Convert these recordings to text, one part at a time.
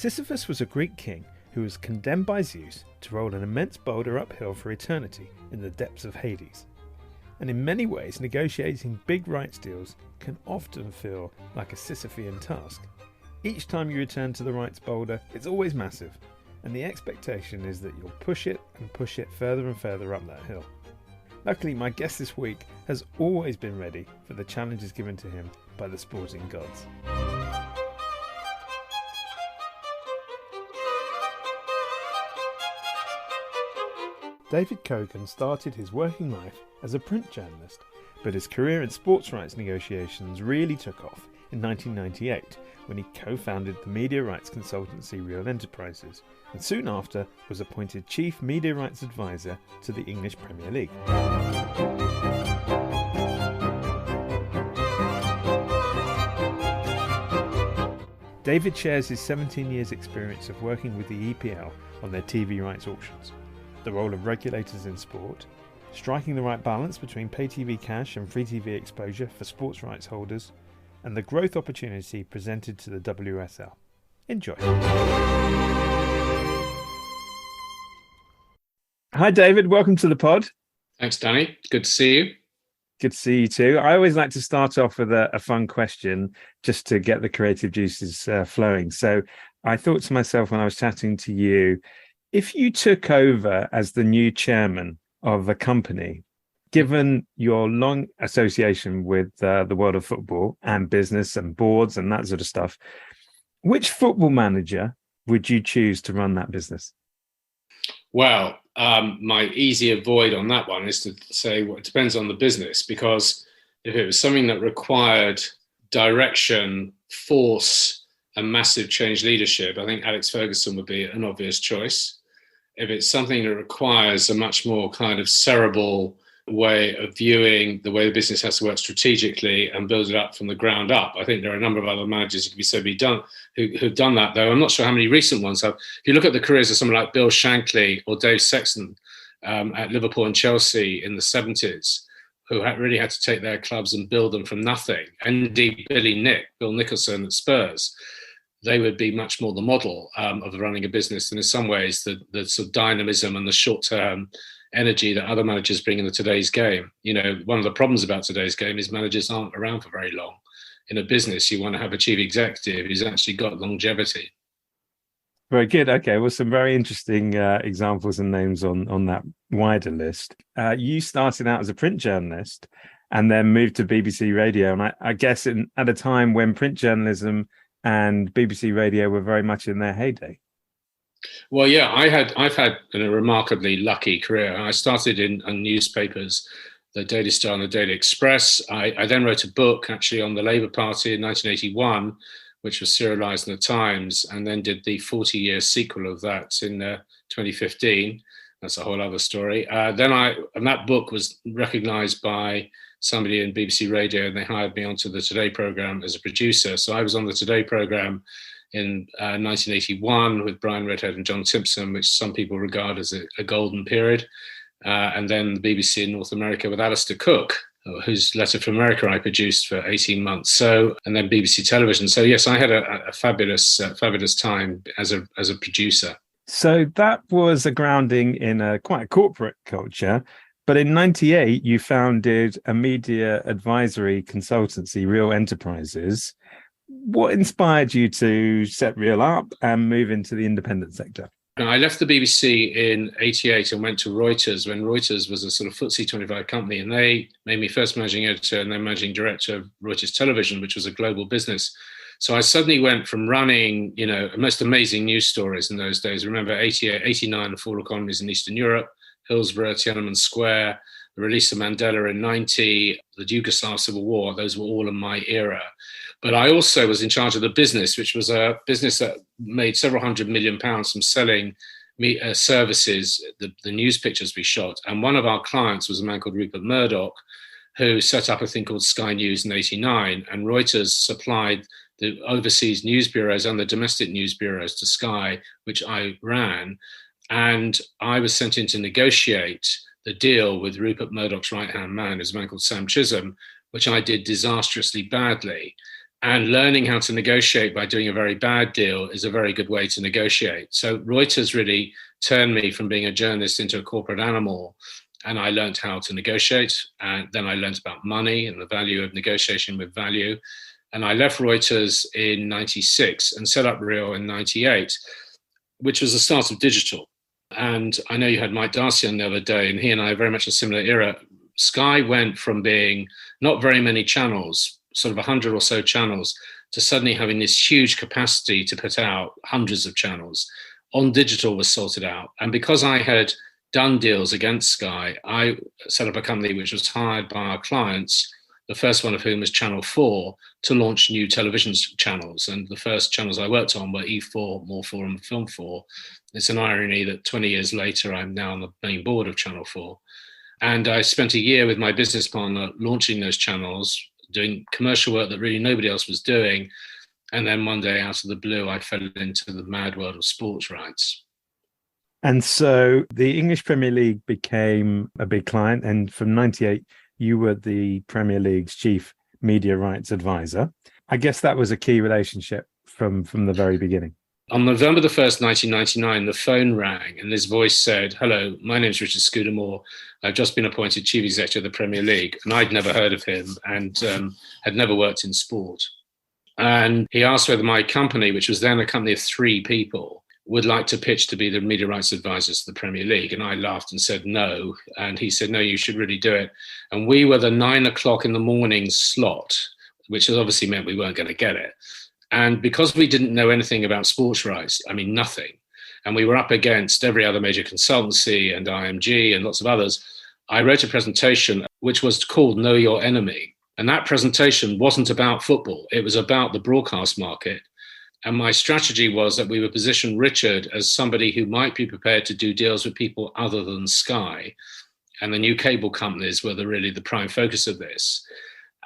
Sisyphus was a Greek king who was condemned by Zeus to roll an immense boulder uphill for eternity in the depths of Hades. And in many ways, negotiating big rights deals can often feel like a Sisyphean task. Each time you return to the rights boulder, it's always massive, and the expectation is that you'll push it further and further up that hill. Luckily, my guest this week has always been ready for the challenges given to him by the sporting gods. David Kogan started his working life as a print journalist, but his career in sports rights negotiations really took off in 1998 when he co-founded the media rights consultancy Real Enterprises, and soon after was appointed Chief Media Rights Advisor to the English Premier League. David shares his 17 years' experience of working with the EPL on their TV rights auctions, the role of regulators in sport, striking the right balance between pay TV cash and free TV exposure for sports rights holders, and the growth opportunity presented to the WSL. Enjoy. Hi David, welcome to the pod. Thanks Danny, good to see you. Good to see you too. I always like to start off with a fun question just to get the creative juices flowing. So I thought to myself when I was chatting to you, if you took over as the new chairman of a company, given your long association with the world of football and business and boards and that sort of stuff, which football manager would you choose to run that business? Well, my easy avoid on that one is to say, well, it depends on the business, because if it was something that required direction, force, and massive change leadership, I think Alex Ferguson would be an obvious choice. If it's something that requires a much more kind of cerebral way of viewing the way the business has to work strategically and build it up from the ground up, I think there are a number of other managers who could be said be done who've done that, though I'm not sure how many recent ones have. If you look at the careers of someone like Bill Shankly or Dave Sexton at Liverpool and Chelsea in the 70s, who really had to take their clubs and build them from nothing, and indeed Bill Nicholson at Spurs, they would be much more the model of running a business, and in some ways the sort of dynamism and the short-term energy that other managers bring into today's game. You know, one of the problems about today's game is managers aren't around for very long. In a business, you want to have a chief executive who's actually got longevity. Very good. Okay, well, some very interesting examples and names on that wider list. You started out as a print journalist and then moved to BBC Radio, and I guess at a time when print journalism and BBC Radio were very much in their heyday. Well, yeah, I've had a remarkably lucky career. I started in newspapers, the Daily Star and the Daily Express. I then wrote a book actually on the Labour Party in 1981, which was serialised in the Times, and then did the 40-year sequel of that in 2015. That's a whole other story. And that book was recognised by somebody in BBC Radio, and they hired me onto the Today programme as a producer. So I was on the Today programme in 1981 with Brian Redhead and John Timpson, which some people regard as a golden period. And then the BBC in North America with Alistair Cook, whose Letter from America I produced for 18 months. So, and then BBC Television. So yes, I had a fabulous time as a producer. So that was a grounding in quite a corporate culture. But in 98, you founded a media advisory consultancy, Real Enterprises. What inspired you to set Real up and move into the independent sector? I left the BBC in 88 and went to Reuters when Reuters was a sort of FTSE 25 company, and they made me first managing editor and then managing director of Reuters Television, which was a global business. So I suddenly went from running, most amazing news stories in those days. Remember 88, 89, the fall economies in Eastern Europe, Hillsborough, Tiananmen Square, the release of Mandela in 90, the Yugoslav Civil War. Those were all in my era. But I also was in charge of the business, which was a business that made several £100 million from selling services, the news pictures we shot. And one of our clients was a man called Rupert Murdoch, who set up a thing called Sky News in 89. And Reuters supplied the overseas news bureaus and the domestic news bureaus to Sky, which I ran. And I was sent in to negotiate the deal with Rupert Murdoch's right-hand man, who's a man called Sam Chisholm, which I did disastrously badly. And learning how to negotiate by doing a very bad deal is a very good way to negotiate. So Reuters really turned me from being a journalist into a corporate animal. And I learned how to negotiate. And then I learned about money and the value of negotiation with value. And I left Reuters in 96 and set up Real in 98, which was the start of digital. And I know you had Mike Darcey on the other day, and he and I are very much a similar era. Sky went from being not very many channels, sort of 100 or so channels, to suddenly having this huge capacity to put out hundreds of channels. On digital was sorted out. And because I had done deals against Sky, I set up a company which was hired by our clients, the first one of whom was Channel 4, to launch new television channels. And the first channels I worked on were E4, More 4, and Film 4. It's an irony that 20 years later, I'm now on the main board of Channel 4. And I spent a year with my business partner launching those channels, doing commercial work that really nobody else was doing. And then one day, out of the blue, I fell into the mad world of sports rights. And so the English Premier League became a big client. And from 98, you were the Premier League's chief media rights advisor. I guess that was a key relationship from the very beginning. On November the 1st, 1999, the phone rang and this voice said, "Hello, my name's Richard Scudamore. I've just been appointed chief executive of the Premier League." And I'd never heard of him and had never worked in sport. And he asked whether my company, which was then a company of 3 people, would like to pitch to be the media rights advisors to the Premier League. And I laughed and said no. And he said, "No, you should really do it." And we were the 9 o'clock in the morning slot, which obviously meant we weren't going to get it. And because we didn't know anything about sports rights, I mean, nothing, and we were up against every other major consultancy and IMG and lots of others, I wrote a presentation which was called Know Your Enemy. And that presentation wasn't about football. It was about the broadcast market. And my strategy was that we would position Richard as somebody who might be prepared to do deals with people other than Sky. And the new cable companies were really the prime focus of this.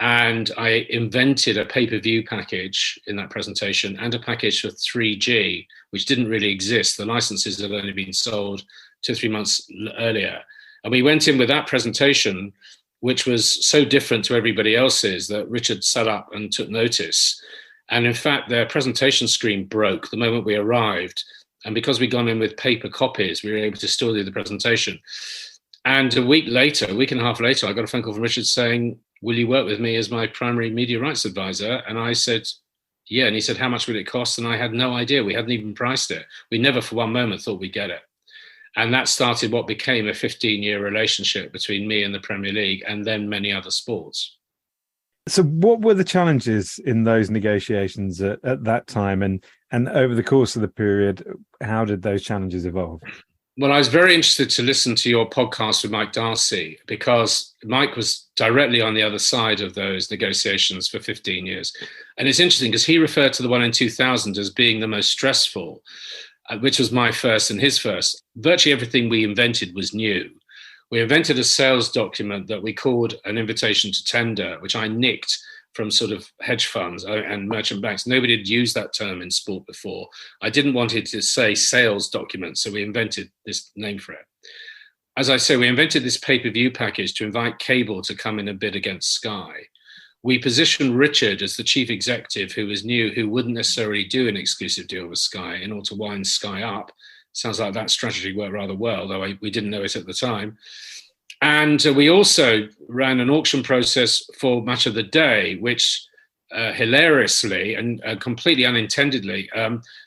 And I invented a pay-per-view package in that presentation and a package for 3G, which didn't really exist. The licenses had only been sold 2 or 3 months earlier. And we went in with that presentation, which was so different to everybody else's that Richard sat up and took notice. And in fact, their presentation screen broke the moment we arrived. And because we'd gone in with paper copies, we were able to still do the presentation. And a week and a half later, I got a phone call from Richard saying, "Will you work with me as my primary media rights advisor?" And I said, "Yeah." And he said, "How much would it cost?" And I had no idea. We hadn't even priced it. We never for one moment thought we'd get it. And that started what became a 15-year relationship between me and the Premier League and then many other sports. So what were the challenges in those negotiations at that time? And over the course of the period, how did those challenges evolve? Well, I was very interested to listen to your podcast with Mike Darcey because Mike was directly on the other side of those negotiations for 15 years. And it's interesting because he referred to the one in 2000 as being the most stressful, which was my first and his first. Virtually everything we invented was new. We invented a sales document that we called an invitation to tender, which I nicked from sort of hedge funds and merchant banks. Nobody had used that term in sport before. I didn't want it to say sales document, so we invented this name for it. As I say, we invented this pay-per-view package to invite cable to come in and bid against Sky. We positioned Richard as the chief executive who was new, who wouldn't necessarily do an exclusive deal with Sky in order to wind Sky up. Sounds like that strategy worked rather well, though we didn't know it at the time. And we also ran an auction process for Match of the Day, which hilariously and completely unintendedly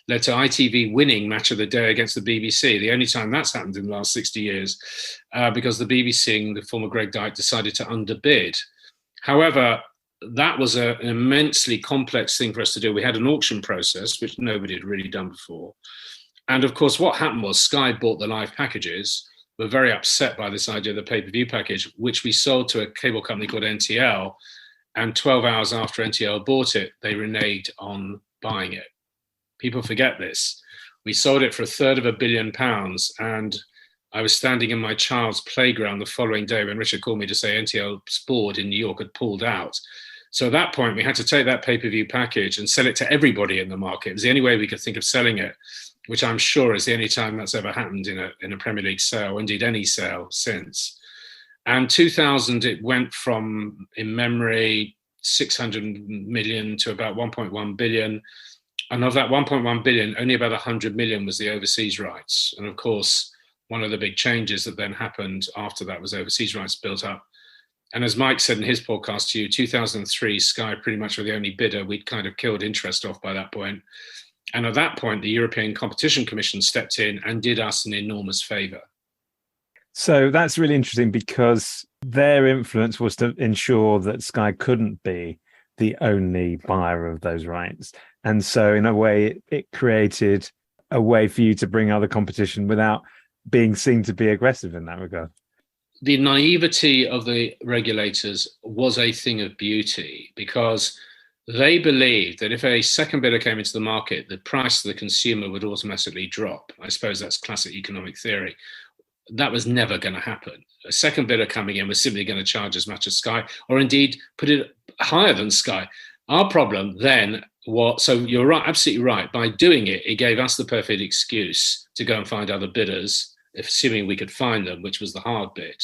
led to ITV winning Match of the Day against the BBC, the only time that's happened in the last 60 years, because the BBC, the former Greg Dyke, decided to underbid. However, that was an immensely complex thing for us to do. We had an auction process, which nobody had really done before. And of course, what happened was Sky bought the live packages, were very upset by this idea of the pay-per-view package, which we sold to a cable company called NTL. And 12 hours after NTL bought it, they reneged on buying it. People forget this. We sold it for £250 million. And I was standing in my child's playground the following day when Richard called me to say NTL's board in New York had pulled out. So at that point, we had to take that pay-per-view package and sell it to everybody in the market. It was the only way we could think of selling it, which I'm sure is the only time that's ever happened in a Premier League sale, indeed any sale since. And 2000, it went from, in memory, 600 million to about 1.1 billion. And of that 1.1 billion, only about 100 million was the overseas rights. And of course, one of the big changes that then happened after that was overseas rights built up. And as Mike said in his podcast to you, 2003, Sky pretty much were the only bidder. We'd kind of killed interest off by that point. And at that point, the European Competition Commission stepped in and did us an enormous favour. So that's really interesting because their influence was to ensure that Sky couldn't be the only buyer of those rights. And so in a way, it created a way for you to bring other competition without being seen to be aggressive in that regard. The naivety of the regulators was a thing of beauty because they believed that if a second bidder came into the market, the price to the consumer would automatically drop. I suppose that's classic economic theory. That was never going to happen. A second bidder coming in was simply going to charge as much as Sky, or indeed put it higher than Sky. Our problem then was, so you're right, absolutely right. By doing it, it gave us the perfect excuse to go and find other bidders, assuming we could find them, which was the hard bit.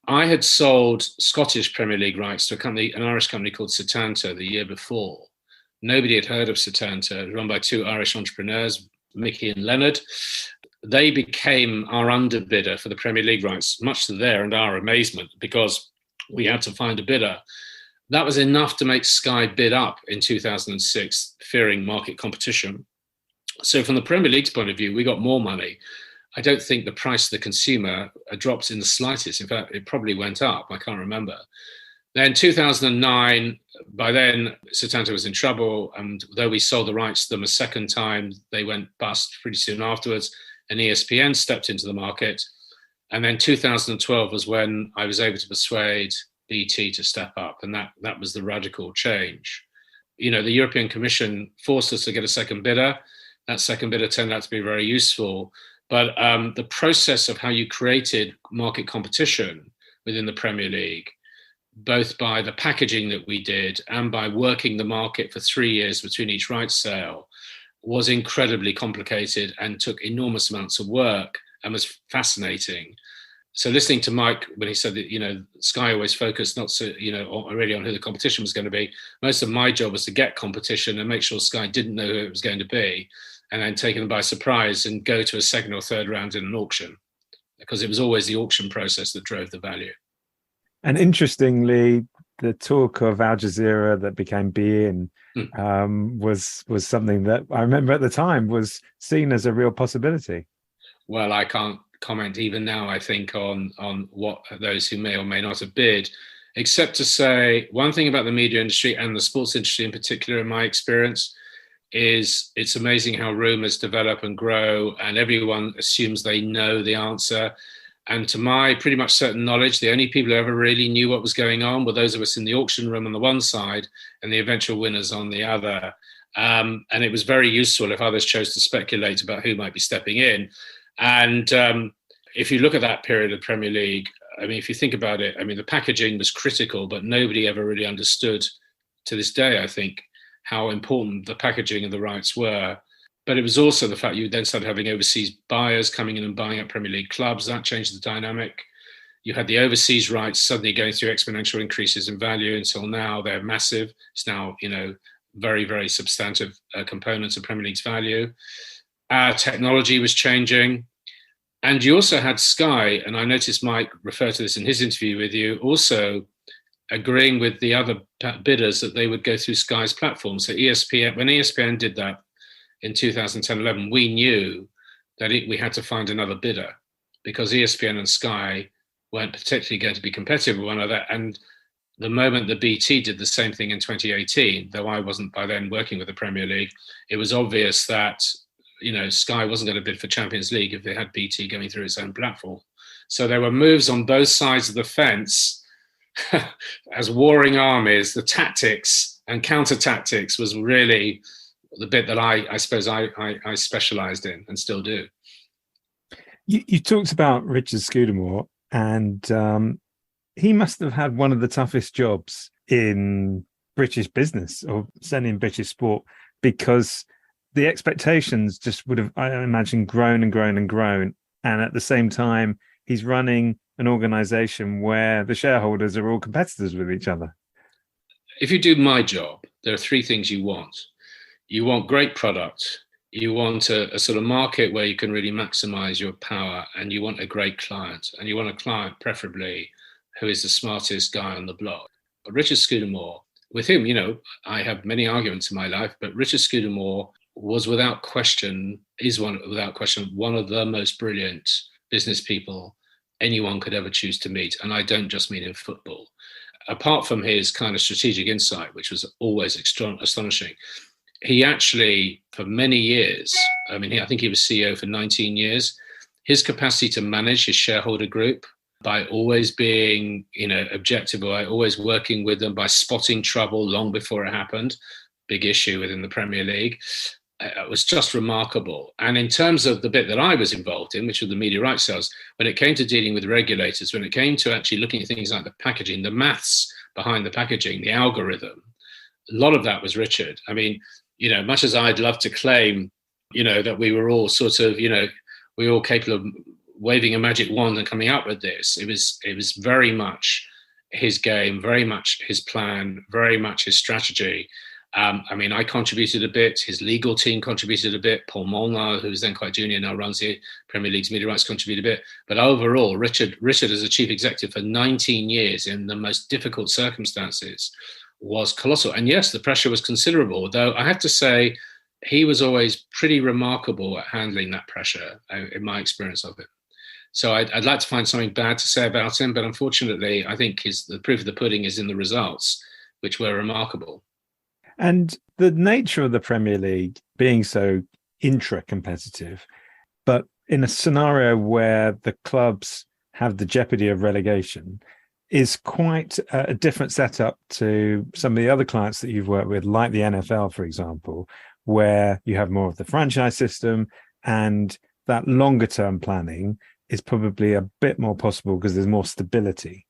I had sold Scottish Premier League rights to a company, an Irish company called Setanta, the year before. Nobody had heard of Setanta, run by two Irish entrepreneurs, Mickey and Leonard. They became our underbidder for the Premier League rights, much to their and our amazement, because we had to find a bidder. That was enough to make Sky bid up in 2006, fearing market competition. So from the Premier League's point of view, we got more money. I don't think the price to the consumer dropped in the slightest. In fact, it probably went up. I can't remember. Then 2009, by then, Setanta was in trouble. And though we sold the rights to them a second time, they went bust pretty soon afterwards. And ESPN stepped into the market. And then 2012 was when I was able to persuade BT to step up. And that was the radical change. You know, the European Commission forced us to get a second bidder. That second bidder turned out to be very useful. But the process of how you created market competition within the Premier League, both by the packaging that we did and by working the market for 3 years between each rights sale, was incredibly complicated and took enormous amounts of work and was fascinating. So listening to Mike when he said that, you know, Sky always focused not so, you know, already on who the competition was going to be. Most of my job was to get competition and make sure Sky didn't know who it was going to be, and then take them by surprise and go to a second or third round in an auction, because it was always the auction process that drove the value. And interestingly, the talk of Al Jazeera that became beIN was something that I remember at the time was seen as a real possibility. Well, I can't comment even now, I think, on what those who may or may not have bid, except to say one thing about the media industry and the sports industry in particular, in my experience, is it's amazing how rumors develop and grow and everyone assumes they know the answer. And to my pretty much certain knowledge, the only people who ever really knew what was going on were those of us in the auction room on the one side and the eventual winners on the other. And it was very useful if others chose to speculate about who might be stepping in. And if you look at that period of Premier League, I mean, if you think about it, I mean, the packaging was critical, but nobody ever really understood to this day, I think, how important the packaging and the rights were. But it was also the fact you then started having overseas buyers coming in and buying up Premier League clubs. That changed the dynamic. You had the overseas rights suddenly going through exponential increases in value until now they're massive. It's now, you know, very, very substantive components of Premier League's value. Technology was changing. And you also had Sky, and I noticed Mike referred to this in his interview with you, also agreeing with the other bidders that they would go through Sky's platform. So ESPN, when ESPN did that in 2010-11, we knew that we had to find another bidder because ESPN and Sky weren't particularly going to be competitive with one another. And the moment that BT did the same thing in 2018, though I wasn't by then working with the Premier League, it was obvious that, you know, Sky wasn't going to bid for Champions League if they had BT going through its own platform. So there were moves on both sides of the fence as warring armies. The tactics and counter tactics was really the bit that I suppose I specialised in and still do. You talked about Richard Scudamore, and he must have had one of the toughest jobs in British business, or certainly in British sport, because the expectations just would have, I imagine, grown and grown and grown. And at the same time, he's running an organisation where the shareholders are all competitors with each other. if you do my job, there are three things you want. You want great product. You want a sort of market where you can really maximize your power, and you want a great client. And you want a client preferably who is the smartest guy on the block. Richard Scudamore, with whom, I have many arguments in my life, but Richard Scudamore was without question one of the most brilliant business people anyone could ever choose to meet. And I don't just mean in football. Apart from his kind of strategic insight, which was always astonishing, he actually, for many years, I think he was CEO for 19 years, his capacity to manage his shareholder group by always being, objective, by always working with them, by spotting trouble long before it happened, big issue within the Premier League, was just remarkable. And in terms of the bit that I was involved in, which was the media rights sales, when it came to dealing with regulators, when it came to actually looking at things like the packaging, the maths behind the packaging, the algorithm, a lot of that was Richard. Much as I'd love to claim, that we were all sort of, we were all capable of waving a magic wand and coming up with this, it was very much his game, very much his plan, very much his strategy. I contributed a bit. His legal team contributed a bit. Paul Molnar, who was then quite junior, now runs the Premier League's media rights, contributed a bit. But overall, Richard as a chief executive for 19 years in the most difficult circumstances was colossal. And yes, the pressure was considerable, though I have to say he was always pretty remarkable at handling that pressure, in my experience of it. So I'd like to find something bad to say about him, but unfortunately, I think the proof of the pudding is in the results, which were remarkable. And the nature of the Premier League being so intra-competitive, but in a scenario where the clubs have the jeopardy of relegation, is quite a different setup to some of the other clients that you've worked with, like the NFL, for example, where you have more of the franchise system, and that longer term planning is probably a bit more possible because there's more stability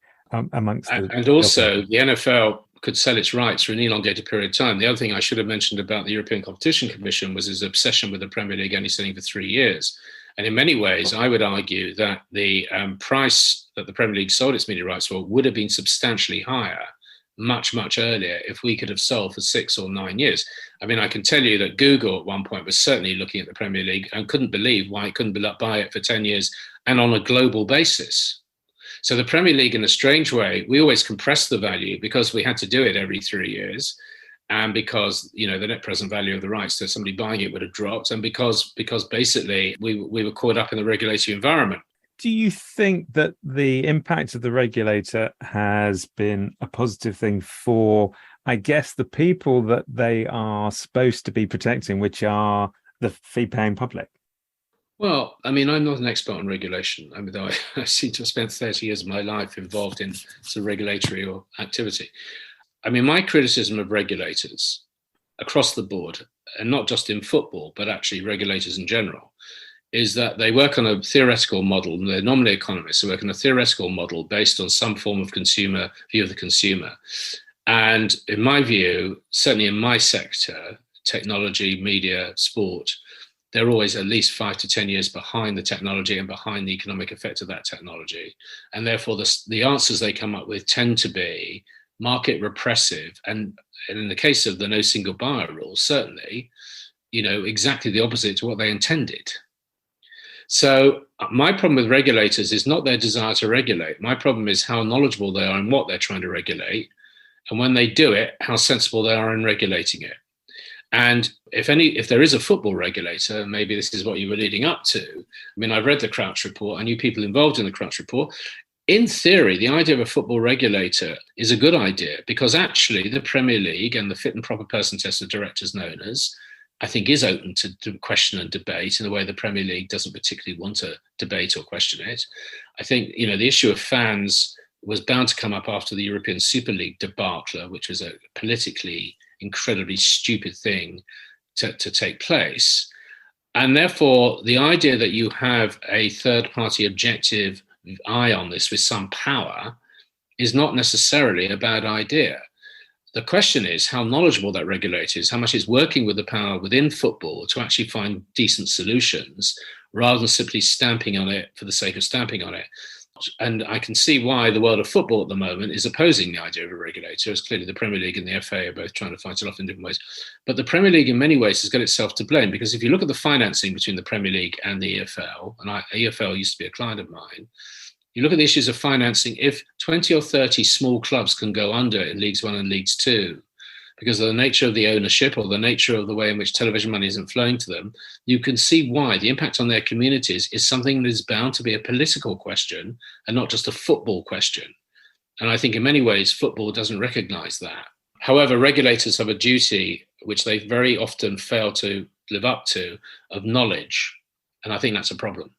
amongst the... And also the NFL could sell its rights for an elongated period of time. The other thing I should have mentioned about the European Competition Commission was his obsession with the Premier League only selling for 3 years. And in many ways, I would argue that the price that the Premier League sold its media rights for would have been substantially higher much, much earlier if we could have sold for 6 or 9 years. I can tell you that Google at one point was certainly looking at the Premier League and couldn't believe why it couldn't buy it for 10 years and on a global basis. So the Premier League, in a strange way, we always compressed the value because we had to do it every 3 years. And because, the net present value of the rights to somebody buying it would have dropped. And because basically we were caught up in the regulatory environment. Do you think that the impact of the regulator has been a positive thing for, I guess, the people that they are supposed to be protecting, which are the fee-paying public? Well, I'm not an expert on regulation. Though I seem to have spent 30 years of my life involved in some regulatory or activity. My criticism of regulators across the board, and not just in football, but actually regulators in general, is that they work on a theoretical model. They're normally economists who work on a theoretical model based on some form of view of the consumer. And in my view, certainly in my sector, technology, media, sport, they're always at least 5 to 10 years behind the technology and behind the economic effect of that technology. And therefore, the answers they come up with tend to be market repressive, and in the case of the no single buyer rule, certainly, exactly the opposite to what they intended. So my problem with regulators is not their desire to regulate. My problem is how knowledgeable they are in what they're trying to regulate, and when they do it, how sensible they are in regulating it. And if there is a football regulator, maybe this is what you were leading up to. I've read the Crouch Report. I knew people involved in the Crouch Report. In theory, the idea of a football regulator is a good idea because actually the Premier League and the fit and proper person test of directors and owners, I think, is open to question and debate in the way the Premier League doesn't particularly want to debate or question it. I think, the issue of fans was bound to come up after the European Super League debacle, which was a politically incredibly stupid thing to take place. And therefore, the idea that you have a third-party objective eye on this with some power is not necessarily a bad idea. The question is how knowledgeable that regulator is, how much is working with the power within football to actually find decent solutions rather than simply stamping on it for the sake of stamping on it. and I can see why the world of football at the moment is opposing the idea of a regulator, as clearly the Premier League and the FA are both trying to fight it off in different ways. But the Premier League, in many ways, has got itself to blame, because if you look at the financing between the Premier League and the EFL, and EFL used to be a client of mine, you look at the issues of financing. If 20 or 30 small clubs can go under in Leagues One and Leagues Two, because of the nature of the ownership or the nature of the way in which television money isn't flowing to them, you can see why the impact on their communities is something that is bound to be a political question and not just a football question. And I think in many ways, football doesn't recognize that. However, regulators have a duty, which they very often fail to live up to, of knowledge. And I think that's a problem.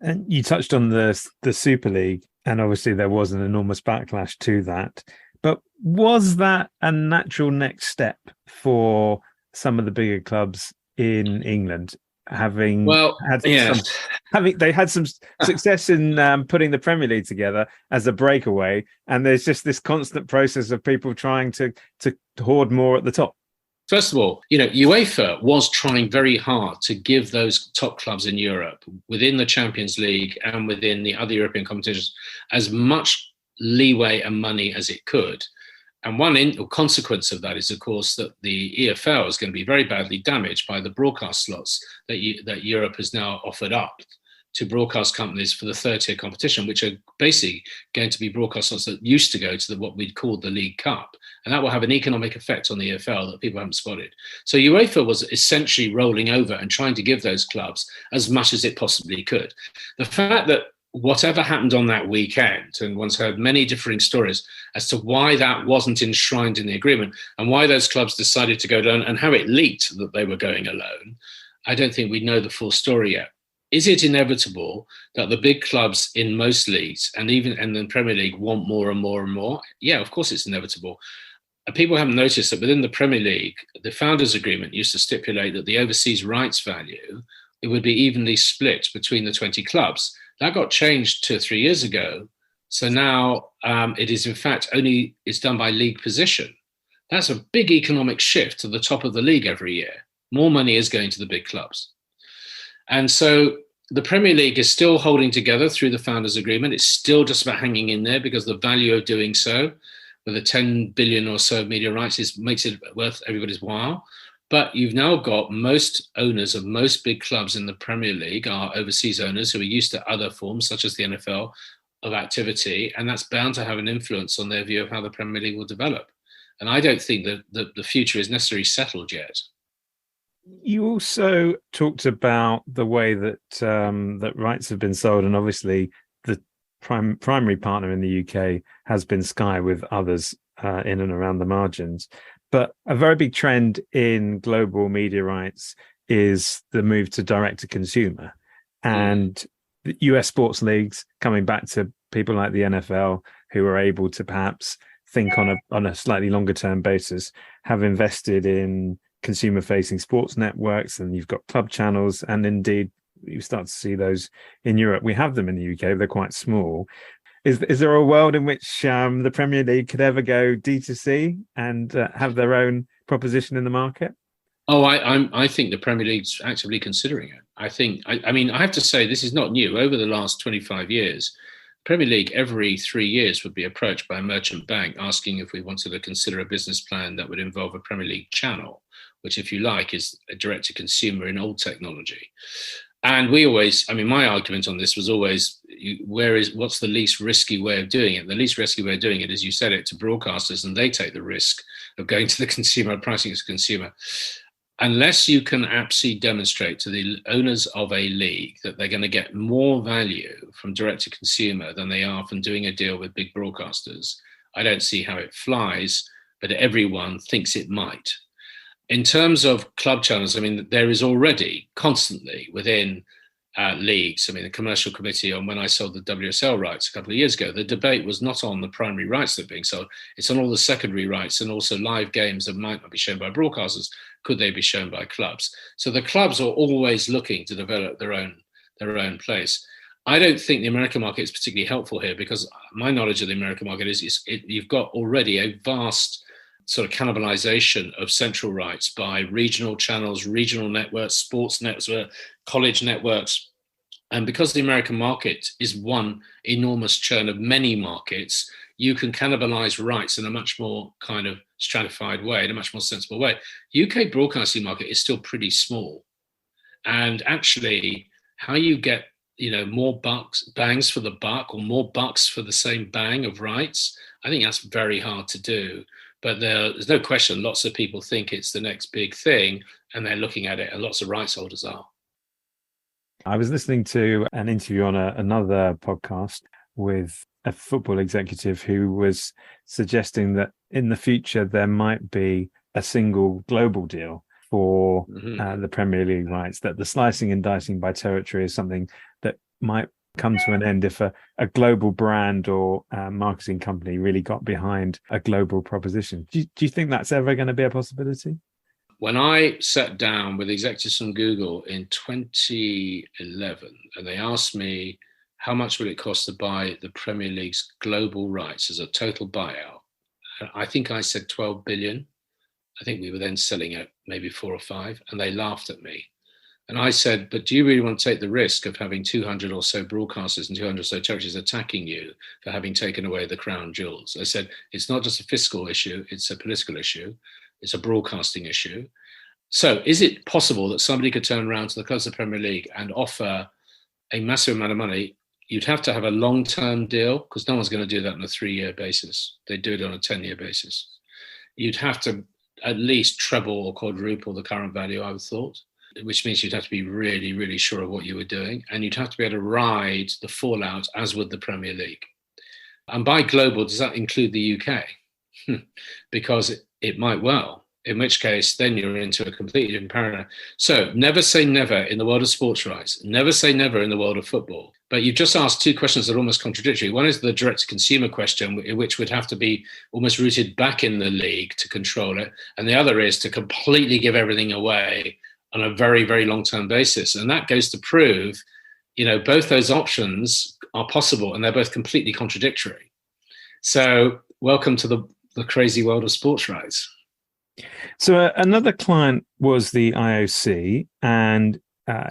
And you touched on the Super League, and obviously there was an enormous backlash to that. But was that a natural next step for some of the bigger clubs in England, having had some success in putting the Premier League together as a breakaway, and there's just this constant process of people trying to hoard more at the top? First of all, UEFA was trying very hard to give those top clubs in Europe, within the Champions League and within the other European competitions, as much leeway and money as it could. And one consequence of that is, of course, that the EFL is going to be very badly damaged by the broadcast slots that Europe has now offered up to broadcast companies for the third-tier competition, which are basically going to be broadcast slots that used to go to what we'd called the League Cup. And that will have an economic effect on the EFL that people haven't spotted. So UEFA was essentially rolling over and trying to give those clubs as much as it possibly could. The fact that whatever happened on that weekend, and one's heard many differing stories as to why that wasn't enshrined in the agreement and why those clubs decided to go down and how it leaked that they were going alone, I don't think we know the full story yet. Is it inevitable that the big clubs in most leagues and the Premier League want more and more and more? Yeah, of course it's inevitable. People haven't noticed that within the Premier League, the founders agreement used to stipulate that the overseas rights value, it would be evenly split between the 20 clubs. That got changed 2 or 3 years ago. So now it is in fact it's done by league position. That's a big economic shift to the top of the league every year. More money is going to the big clubs. And so the Premier League is still holding together through the founders agreement. It's still just about hanging in there because the value of doing so with the 10 billion or so media rights makes it worth everybody's while. But you've now got most owners of most big clubs in the Premier League are overseas owners who are used to other forms, such as the NFL, of activity, and that's bound to have an influence on their view of how the Premier League will develop. And I don't think that the future is necessarily settled yet. You also talked about the way that that rights have been sold, and obviously the primary partner in the UK has been Sky, with others in and around the margins. But a very big trend in global media rights is the move to direct to consumer, and the US sports leagues, coming back to people like the NFL, who are able to perhaps think on a slightly longer term basis, have invested in consumer facing sports networks, and you've got club channels, and indeed you start to see those in Europe. We have them in the UK, they're quite small. Is there a world in which the Premier League could ever go D2C and have their own proposition in the market? Oh, I think the Premier League's actively considering it. I mean, I have to say, this is not new. Over the last 25 years, Premier League every 3 years would be approached by a merchant bank asking if we wanted to consider a business plan that would involve a Premier League channel, which, if you like, is a direct-to-consumer in old technology. And we always, my argument on this was always, what's the least risky way of doing it? The least risky way of doing it is, you said it, to broadcasters, and they take the risk of going to the consumer, pricing as a consumer. Unless you can absolutely demonstrate to the owners of a league that they're going to get more value from direct-to-consumer than they are from doing a deal with big broadcasters, I don't see how it flies, but everyone thinks it might. In terms of club channels, there is already constantly within leagues, the commercial committee on when I sold the WSL rights a couple of years ago, the debate was not on the primary rights that are being sold, it's on all the secondary rights and also live games that might not be shown by broadcasters. Could they be shown by clubs? So the clubs are always looking to develop their own place. I don't think the American market is particularly helpful here, because my knowledge of the American market is you've got already a vast sort of cannibalization of central rights by regional channels, regional networks, sports networks, college networks, And because the American market is one enormous churn of many markets, you can cannibalize rights in a much more kind of stratified way, in a much more sensible way. UK broadcasting market is still pretty small. And actually, how you get more bangs for the buck, or more bucks for the same bang of rights, I think that's very hard to do. But there's no question, lots of people think it's the next big thing, and they're looking at it, and lots of rights holders are. I was listening to an interview on another podcast with a football executive who was suggesting that in the future there might be a single global deal for the Premier League rights, that the slicing and dicing by territory is something that might come to an end if a global brand or marketing company really got behind a global proposition. Do you think that's ever going to be a possibility? When I sat down with executives from Google in 2011, and they asked me, how much would it cost to buy the Premier League's global rights as a total buyout? I think I said 12 billion. I think we were then selling at maybe 4 or 5, and they laughed at me. And I said, but do you really want to take the risk of having 200 or so broadcasters and 200 or so territories attacking you for having taken away the crown jewels? I said, it's not just a fiscal issue, it's a political issue. It's a broadcasting issue. So is it possible that somebody could turn around to the clubs of the Premier League and offer a massive amount of money? You'd have to have a long-term deal, because no one's going to do that on a 3-year basis. They do it on a 10-year basis. You'd have to at least treble or quadruple the current value, I would have thought, which means you'd have to be really, really sure of what you were doing. And you'd have to be able to ride the fallout, as would the Premier League. And by global, does that include the UK? Because it might well, in which case then you're into a completely different paradigm. So never say never in the world of sports rights, never say never in the world of football. But you've just asked two questions that are almost contradictory. One is the direct-to-consumer question, which would have to be almost rooted back in the league to control it. And the other is to completely give everything away on a very, very long-term basis. And that goes to prove, both those options are possible, and they're both completely contradictory. So welcome to the crazy world of sports rights. So another client was the IOC, and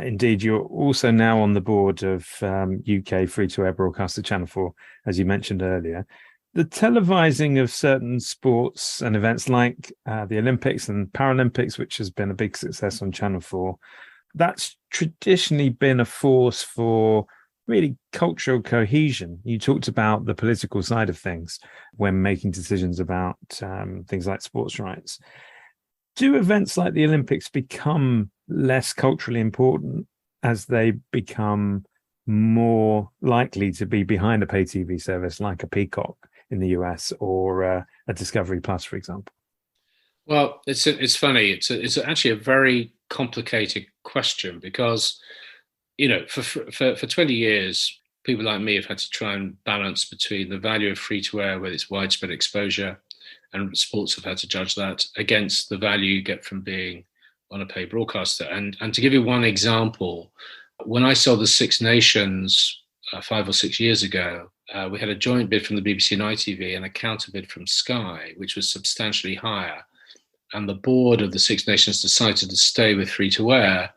indeed you're also now on the board of UK free-to-air broadcaster Channel 4, as you mentioned earlier. The televising of certain sports and events like the Olympics and Paralympics, which has been a big success on Channel 4, that's traditionally been a force for really cultural cohesion. You talked about the political side of things when making decisions about things like sports rights. Do events like the Olympics become less culturally important as they become more likely to be behind a pay TV service like a Peacock in the US or a Discovery Plus, for example? Well, it's funny. It's actually a very complicated question because, for 20 years, people like me have had to try and balance between the value of free-to-air with its widespread exposure, and sports have had to judge that, against the value you get from being on a paid broadcaster. And to give you one example, when I saw the Six Nations 5 or 6 years ago, we had a joint bid from the BBC and ITV and a counter bid from Sky, which was substantially higher. And the board of the Six Nations decided to stay with free-to-air,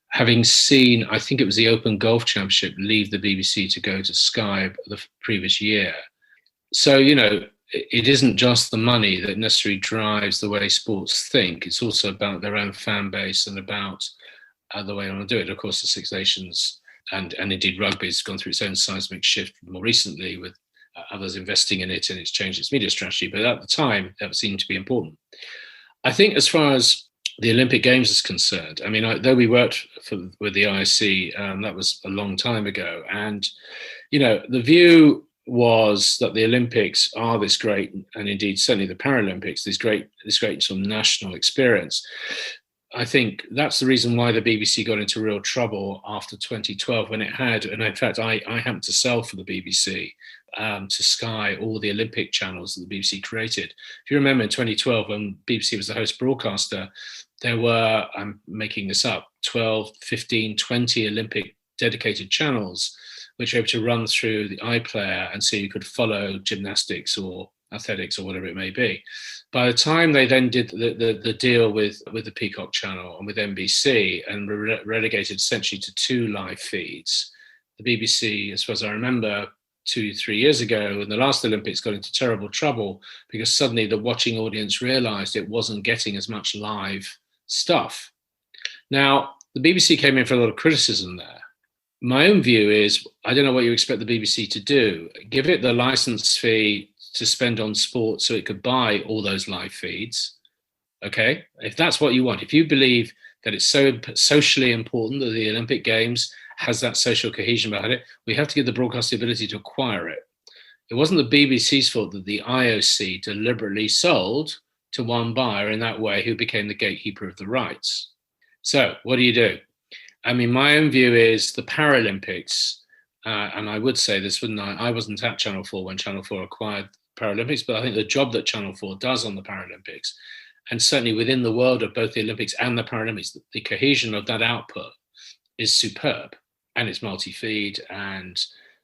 having seen, I think it was the Open Golf Championship, leave the BBC to go to Sky the previous year. So, it isn't just the money that necessarily drives the way sports think. It's also about their own fan base and about the way they want to do it. Of course, the Six Nations and indeed rugby has gone through its own seismic shift more recently, with others investing in it, and it's changed its media strategy. But at the time, that seemed to be important. I think as far as the Olympic Games is concerned, I mean, though we worked with the IOC, that was a long time ago. And, the view was that the Olympics are this great, and indeed certainly the Paralympics, this great sort of national experience. I think that's the reason why the BBC got into real trouble after 2012 when it had, and in fact I happened to sell for the BBC to Sky all the Olympic channels that the BBC created. If you remember in 2012 when BBC was the host broadcaster, there were, I'm making this up, 12, 15, 20 Olympic dedicated channels which were able to run through the iPlayer, and so you could follow gymnastics or athletics or whatever it may be. By the time they then did the deal with the Peacock channel and with NBC and were relegated essentially to 2 live feeds, the BBC, as far as I remember, 2-3 years ago, and the last Olympics got into terrible trouble because suddenly the watching audience realized it wasn't getting as much live stuff. Now, the BBC came in for a lot of criticism there. My own view is, I don't know what you expect the BBC to do. Give it the license fee to spend on sport so it could buy all those live feeds. Okay, if that's what you want, if you believe that it's so socially important that the Olympic Games has that social cohesion behind it, we have to give the broadcast the ability to acquire it. It wasn't the BBC's fault that the IOC deliberately sold to one buyer in that way, who became the gatekeeper of the rights. So what do? I mean, my own view is the Paralympics, and I would say this, wouldn't I? I wasn't at Channel 4 when Channel 4 acquired Paralympics, but I think the job that Channel 4 does on the Paralympics, and certainly within the world of both the Olympics and the Paralympics, the cohesion of that output is superb. And it's multi-feed, and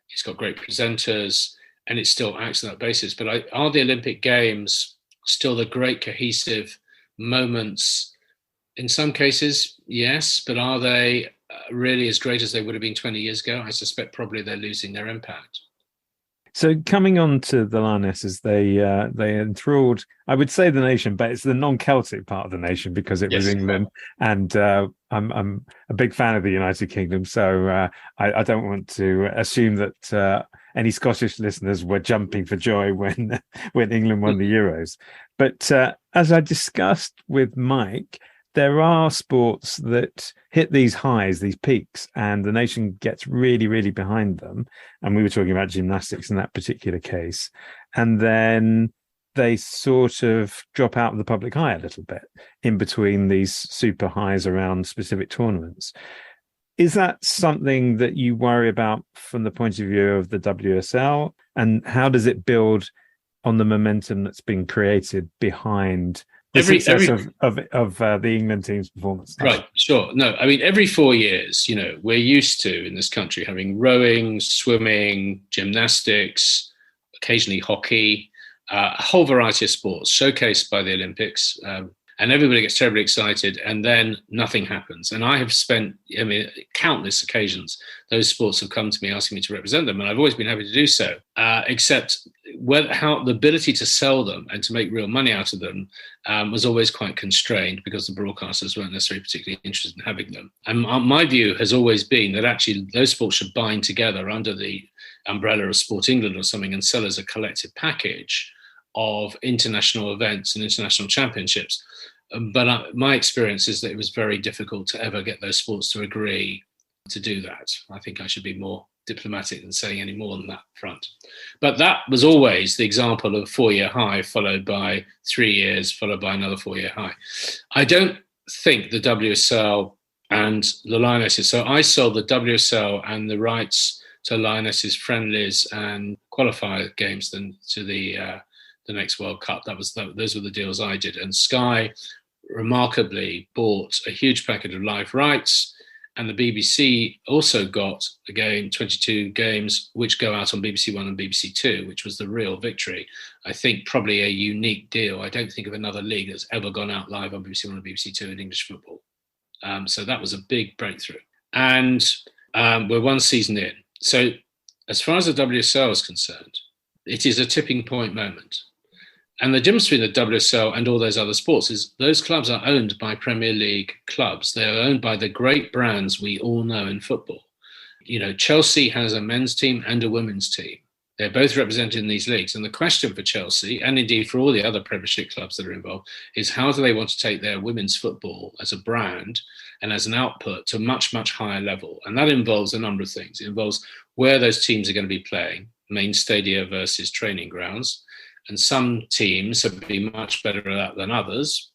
it's got great presenters, and it still acts on that basis. But are the Olympic Games still the great cohesive moments? In some cases, yes, but are they really as great as they would have been 20 years ago? I suspect probably they're losing their impact. So coming on to the Lionesses, they enthralled, I would say, the nation, but it's the non-Celtic part of the nation because it was England, and I'm a big fan of the United Kingdom, so I don't want to assume that any Scottish listeners were jumping for joy when England won the Euros. But as I discussed with Mike, there are sports that hit these highs, these peaks, and the nation gets really, really behind them. And we were talking about gymnastics in that particular case. And then they sort of drop out of the public eye a little bit in between these super highs around specific tournaments. Is that something that you worry about from the point of view of the WSL? And how does it build on the momentum that's been created behind the success of the England team's performance? Right, sure. No, I mean, every 4 years, we're used to in this country having rowing, swimming, gymnastics, occasionally hockey, a whole variety of sports showcased by the Olympics. And everybody gets terribly excited, and then nothing happens. And I have spent, countless occasions, those sports have come to me asking me to represent them, and I've always been happy to do so, except how the ability to sell them and to make real money out of them was always quite constrained because the broadcasters weren't necessarily particularly interested in having them. And my view has always been that actually those sports should bind together under the umbrella of Sport England or something and sell as a collective package of international events and international championships. But my experience is that it was very difficult to ever get those sports to agree to do that. I think I should be more diplomatic than saying any more on that front. But that was always the example of a 4-year high followed by 3 years, followed by another 4-year high. I don't think the WSL and the Lionesses, so I sold the WSL and the rights to Lionesses friendlies and qualifier games to the next World Cup. Those were the deals I did. And Sky remarkably bought a huge packet of live rights, and the BBC also got 22 games which go out on BBC One and BBC Two, which was the real victory. I think probably a unique deal. I don't think of another league that's ever gone out live on BBC One and BBC Two in English football. So that was a big breakthrough. And we're one season in. So as far as the WSL is concerned, it is a tipping point moment. And the difference between the WSL and all those other sports is those clubs are owned by Premier League clubs. They are owned by the great brands we all know in football. Chelsea has a men's team and a women's team. They're both represented in these leagues. And the question for Chelsea, and indeed for all the other Premiership clubs that are involved, is how do they want to take their women's football as a brand and as an output to a much, much higher level? And that involves a number of things. It involves where those teams are going to be playing, main stadia versus training grounds. And some teams have been much better at that than others.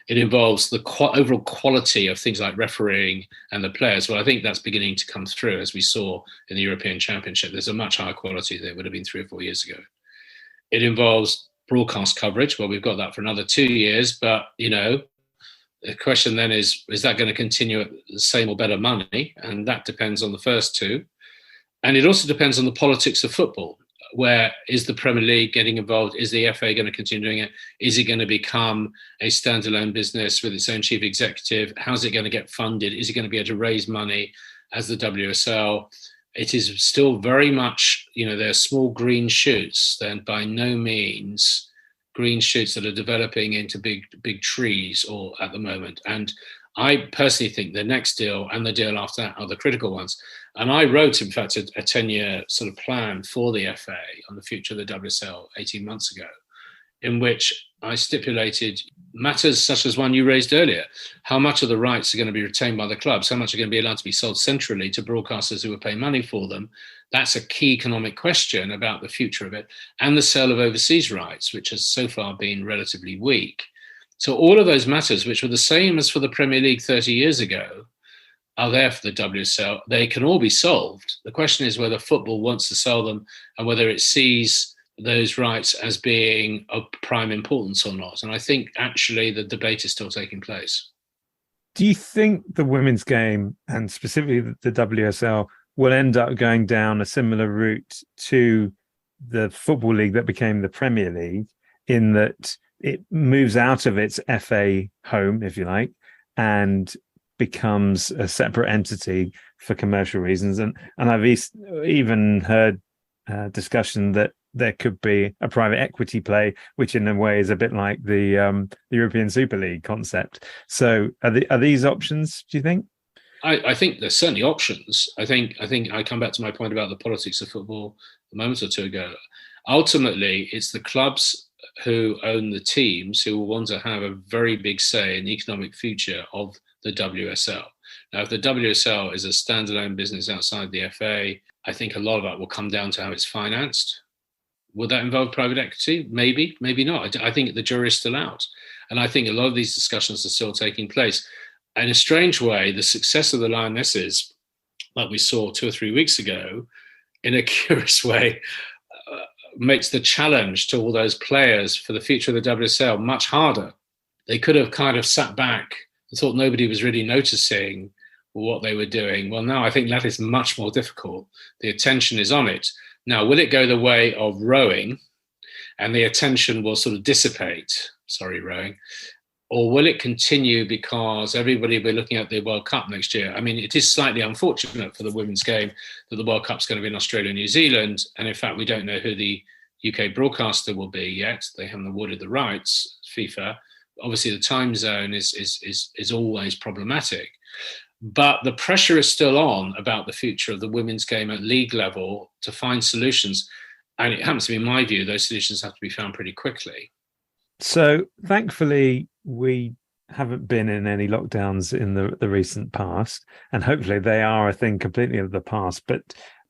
It involves the overall quality of things like refereeing and the players. Well, I think that's beginning to come through, as we saw in the European Championship. There's a much higher quality than it would have been 3 or 4 years ago. It involves broadcast coverage. Well, we've got that for another 2 years, but, the question then is that going to continue at the same or better money? And that depends on the first two. And it also depends on the politics of football. Where is the Premier League getting involved? Is the FA going to continue doing it? Is it going to become a standalone business with its own chief executive? How's it going to get funded? Is it going to be able to raise money as the WSL? it is still very much, there are small green shoots. They're by no means green shoots that are developing into big trees or at the moment. And I personally think the next deal and the deal after that are the critical ones. And I wrote, in fact, a 10-year sort of plan for the FA on the future of the WSL 18 months ago, in which I stipulated matters such as one you raised earlier. How much of the rights are going to be retained by the clubs? How much are going to be allowed to be sold centrally to broadcasters who are paying money for them? That's a key economic question about the future of it. And the sale of overseas rights, which has so far been relatively weak. So all of those matters, which were the same as for the Premier League 30 years ago, are there for the WSL. They can all be solved. The question is whether football wants to sell them and whether it sees those rights as being of prime importance or not. And I think actually the debate is still taking place. Do you think the women's game, and specifically the WSL, will end up going down a similar route to the Football League that became the Premier League, in that it moves out of its FA home, if you like, and becomes a separate entity for commercial reasons? And I've even heard discussion that there could be a private equity play, which in a way is a bit like the European Super League concept. So are these options, do you think? I think there's certainly options. I think I come back to my point about the politics of football a moment or two ago. Ultimately, it's the clubs who own the teams who will want to have a very big say in the economic future of the WSL. Now, if the WSL is a standalone business outside the FA, I think a lot of that will come down to how it's financed. Will that involve private equity? Maybe, maybe not. I think the jury is still out. And I think a lot of these discussions are still taking place. In a strange way, the success of the Lionesses, like we saw 2 or 3 weeks ago, in a curious way, makes the challenge to all those players for the future of the WSL much harder. They could have kind of sat back and thought nobody was really noticing what they were doing. Well, now I think that is much more difficult. The attention is on it. Now, will it go the way of rowing and the attention will sort of dissipate? Sorry, rowing. Or will it continue because everybody will be looking at the World Cup next year? I mean, it is slightly unfortunate for the women's game that the World Cup's going to be in Australia and New Zealand. And in fact, we don't know who the UK broadcaster will be yet. They haven't awarded the rights, FIFA. Obviously, the time zone is always problematic. But the pressure is still on about the future of the women's game at league level to find solutions. And it happens to be, in my view, those solutions have to be found pretty quickly. So thankfully, we haven't been in any lockdowns in the recent past, and hopefully they are a thing completely of the past. But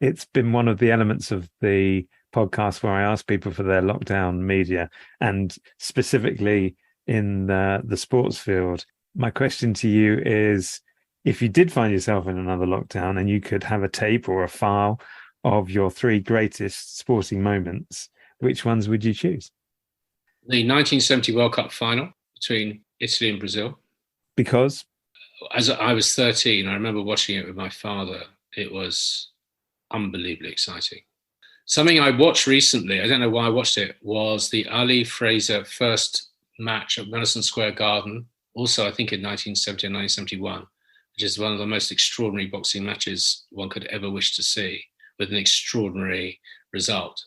it's been one of the elements of the podcast where I ask people for their lockdown media, and specifically in the sports field. My question to you is, if you did find yourself in another lockdown and you could have a tape or a file of your 3 greatest sporting moments, which ones would you choose? The 1970 World Cup final between Italy and Brazil. Because? As I was 13, I remember watching it with my father. It was unbelievably exciting. Something I watched recently, I don't know why I watched it, was the Ali Frazier first match at Madison Square Garden, also I think in 1970 and 1971, which is one of the most extraordinary boxing matches one could ever wish to see, with an extraordinary result.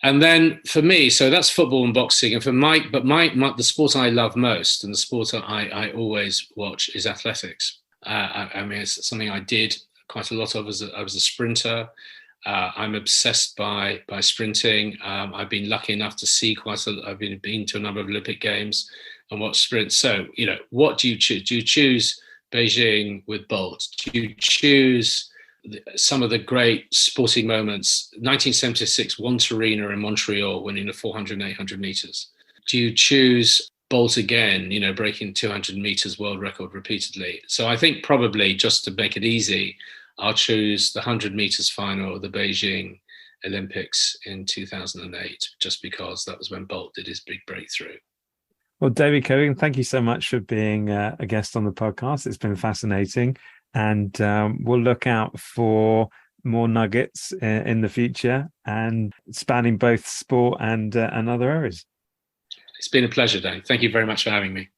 And then for me, so that's football and boxing. And for Mike, but the sport I love most and the sport I always watch is athletics. I mean, it's something I did quite a lot of as I was a sprinter. I'm obsessed by sprinting. I've been lucky enough to see I've been to a number of Olympic Games and watch sprints. So, what do you choose? Do you choose Beijing with Bolt? Do you choose some of the great sporting moments? 1976, Wantarina in Montreal, winning the 400 and 800 meters. Do you choose Bolt again, breaking 200 meters world record repeatedly? So I think probably, just to make it easy, I'll choose the 100 meters final of the Beijing Olympics in 2008, just because that was when Bolt did his big breakthrough. Well, David Kogan, thank you so much for being a guest on the podcast. It's been fascinating. And we'll look out for more nuggets in the future, and spanning both sport and other areas. It's been a pleasure, Dan. Thank you very much for having me.